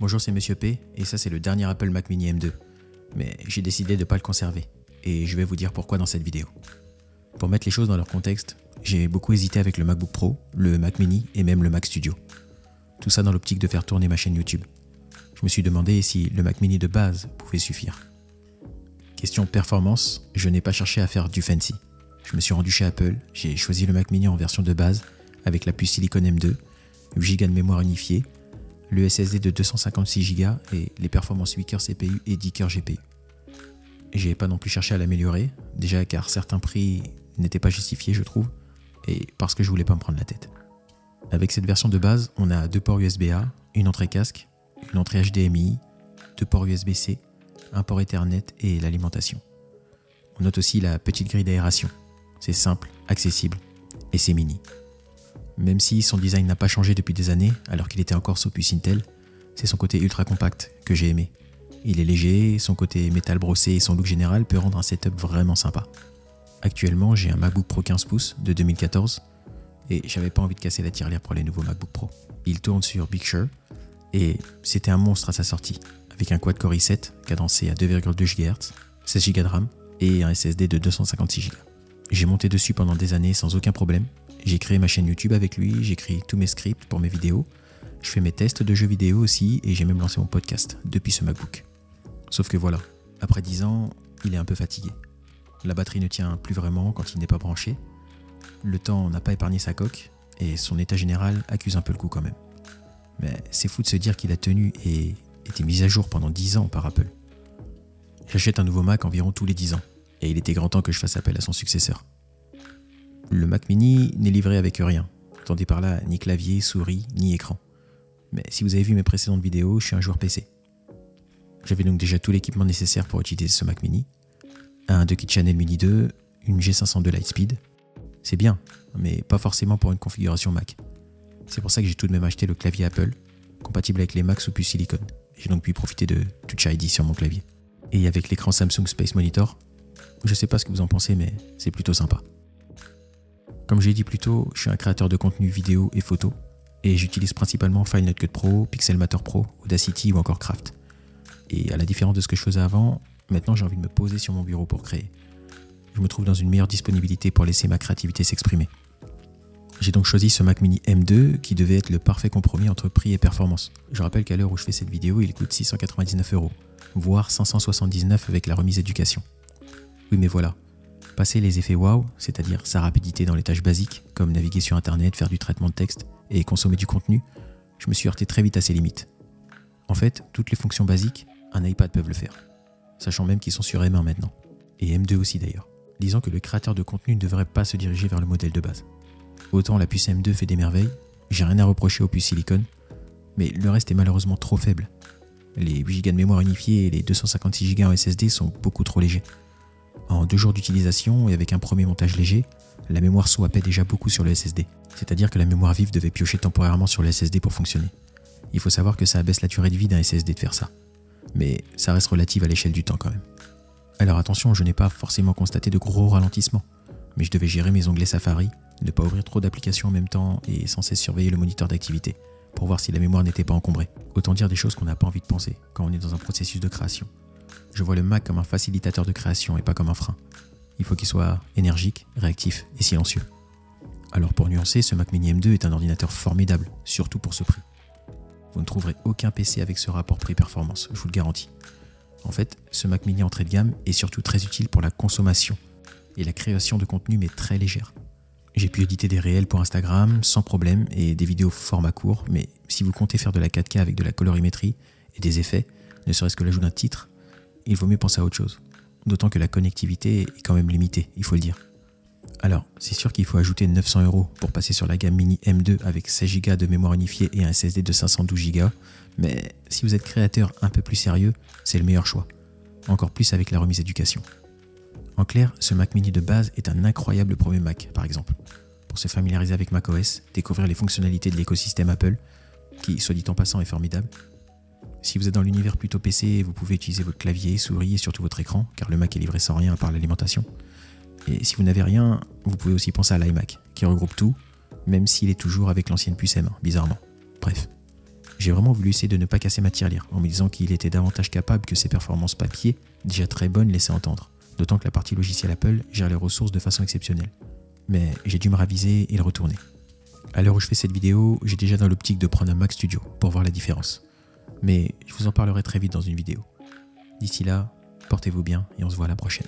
Bonjour, c'est Monsieur P et ça c'est le dernier Apple Mac Mini M2. Mais j'ai décidé de ne pas le conserver et je vais vous dire pourquoi dans cette vidéo. Pour mettre les choses dans leur contexte, j'ai beaucoup hésité avec le MacBook Pro, le Mac Mini et même le Mac Studio. Tout ça dans l'optique de faire tourner ma chaîne YouTube. Je me suis demandé si le Mac Mini de base pouvait suffire. Question performance, je n'ai pas cherché à faire du fancy. Je me suis rendu chez Apple, j'ai choisi le Mac Mini en version de base avec la puce Silicon M2, 8 Go de mémoire unifiée, le SSD de 256 Go et les performances 8 cœurs CPU et 10 cœurs GPU. J'ai pas non plus cherché à l'améliorer, déjà car certains prix n'étaient pas justifiés je trouve, et parce que je voulais pas me prendre la tête. Avec cette version de base, on a 2 ports USB-A, une entrée casque, une entrée HDMI, 2 ports USB-C, un port Ethernet et l'alimentation. On note aussi la petite grille d'aération. C'est simple, accessible et c'est mini. Même si son design n'a pas changé depuis des années, alors qu'il était encore sous puce Intel, c'est son côté ultra compact que j'ai aimé. Il est léger, son côté métal brossé et son look général peut rendre un setup vraiment sympa. Actuellement, j'ai un MacBook Pro 15 pouces de 2014 et j'avais pas envie de casser la tirelire pour les nouveaux MacBook Pro. Il tourne sur Big Sur et c'était un monstre à sa sortie, avec un quad-core i7 cadencé à 2,2 GHz, 16 Go de RAM et un SSD de 256 Go. J'ai monté dessus pendant des années sans aucun problème. J'ai créé ma chaîne YouTube avec lui, j'écris tous mes scripts pour mes vidéos, je fais mes tests de jeux vidéo aussi et j'ai même lancé mon podcast depuis ce MacBook. Sauf que voilà, après 10 ans, il est un peu fatigué. La batterie ne tient plus vraiment quand il n'est pas branché, le temps n'a pas épargné sa coque et son état général accuse un peu le coup quand même. Mais c'est fou de se dire qu'il a tenu et été mis à jour pendant 10 ans par Apple. J'achète un nouveau Mac environ tous les 10 ans et il était grand temps que je fasse appel à son successeur. Le Mac Mini n'est livré avec rien. Entendez par là ni clavier, souris, ni écran. Mais si vous avez vu mes précédentes vidéos, je suis un joueur PC. J'avais donc déjà tout l'équipement nécessaire pour utiliser ce Mac Mini. Un 2 kit Channel Mini 2, une G502 Lightspeed. C'est bien, mais pas forcément pour une configuration Mac. C'est pour ça que j'ai tout de même acheté le clavier Apple, compatible avec les Macs sous puce Silicon. J'ai donc pu profiter de Touch ID sur mon clavier. Et avec l'écran Samsung Space Monitor, je sais pas ce que vous en pensez, mais c'est plutôt sympa. Comme j'ai dit plus tôt, je suis un créateur de contenu vidéo et photo, et j'utilise principalement Final Cut Pro, Pixelmator Pro, Audacity ou encore Craft. Et à la différence de ce que je faisais avant, maintenant j'ai envie de me poser sur mon bureau pour créer. Je me trouve dans une meilleure disponibilité pour laisser ma créativité s'exprimer. J'ai donc choisi ce Mac Mini M2 qui devait être le parfait compromis entre prix et performance. Je rappelle qu'à l'heure où je fais cette vidéo, il coûte 699 €, voire 579 avec la remise éducation. Oui mais voilà. Passer les effets wow, c'est-à-dire sa rapidité dans les tâches basiques, comme naviguer sur internet, faire du traitement de texte et consommer du contenu, je me suis heurté très vite à ses limites. En fait, toutes les fonctions basiques, un iPad peut le faire, sachant même qu'ils sont sur M1 maintenant, et M2 aussi d'ailleurs. Disons que le créateur de contenu ne devrait pas se diriger vers le modèle de base. Autant la puce M2 fait des merveilles, j'ai rien à reprocher aux puces Silicon, mais le reste est malheureusement trop faible. Les 8 Go de mémoire unifiée et les 256 Go en SSD sont beaucoup trop légers. En 2 jours d'utilisation et avec un premier montage léger, la mémoire swappait déjà beaucoup sur le SSD. C'est-à-dire que la mémoire vive devait piocher temporairement sur le SSD pour fonctionner. Il faut savoir que ça abaisse la durée de vie d'un SSD de faire ça. Mais ça reste relatif à l'échelle du temps quand même. Alors attention, je n'ai pas forcément constaté de gros ralentissements. Mais je devais gérer mes onglets Safari, ne pas ouvrir trop d'applications en même temps et sans cesse surveiller le moniteur d'activité pour voir si la mémoire n'était pas encombrée. Autant dire des choses qu'on n'a pas envie de penser quand on est dans un processus de création. Je vois le Mac comme un facilitateur de création et pas comme un frein. Il faut qu'il soit énergique, réactif et silencieux. Alors pour nuancer, ce Mac Mini M2 est un ordinateur formidable, surtout pour ce prix. Vous ne trouverez aucun PC avec ce rapport prix-performance, je vous le garantis. En fait, ce Mac Mini entrée de gamme est surtout très utile pour la consommation et la création de contenu mais très légère. J'ai pu éditer des réels pour Instagram sans problème et des vidéos format court, mais si vous comptez faire de la 4K avec de la colorimétrie et des effets, ne serait-ce que l'ajout d'un titre, il vaut mieux penser à autre chose. D'autant que la connectivité est quand même limitée, il faut le dire. Alors, c'est sûr qu'il faut ajouter 900 € pour passer sur la gamme Mini M2 avec 16 Go de mémoire unifiée et un SSD de 512 Go, mais si vous êtes créateur un peu plus sérieux, c'est le meilleur choix. Encore plus avec la remise éducation. En clair, ce Mac Mini de base est un incroyable premier Mac, par exemple, pour se familiariser avec macOS, découvrir les fonctionnalités de l'écosystème Apple, qui, soit dit en passant, est formidable. Si vous êtes dans l'univers plutôt PC, vous pouvez utiliser votre clavier, souris et surtout votre écran, car le Mac est livré sans rien à part l'alimentation. Et si vous n'avez rien, vous pouvez aussi penser à l'iMac, qui regroupe tout, même s'il est toujours avec l'ancienne puce M1, bizarrement. Bref. J'ai vraiment voulu essayer de ne pas casser ma tirelire, en me disant qu'il était davantage capable que ses performances papier, déjà très bonnes, laissaient entendre. D'autant que la partie logicielle Apple gère les ressources de façon exceptionnelle. Mais j'ai dû me raviser et le retourner. À l'heure où je fais cette vidéo, j'ai déjà dans l'optique de prendre un Mac Studio pour voir la différence. Mais je vous en parlerai très vite dans une vidéo. D'ici là, portez-vous bien et on se voit à la prochaine.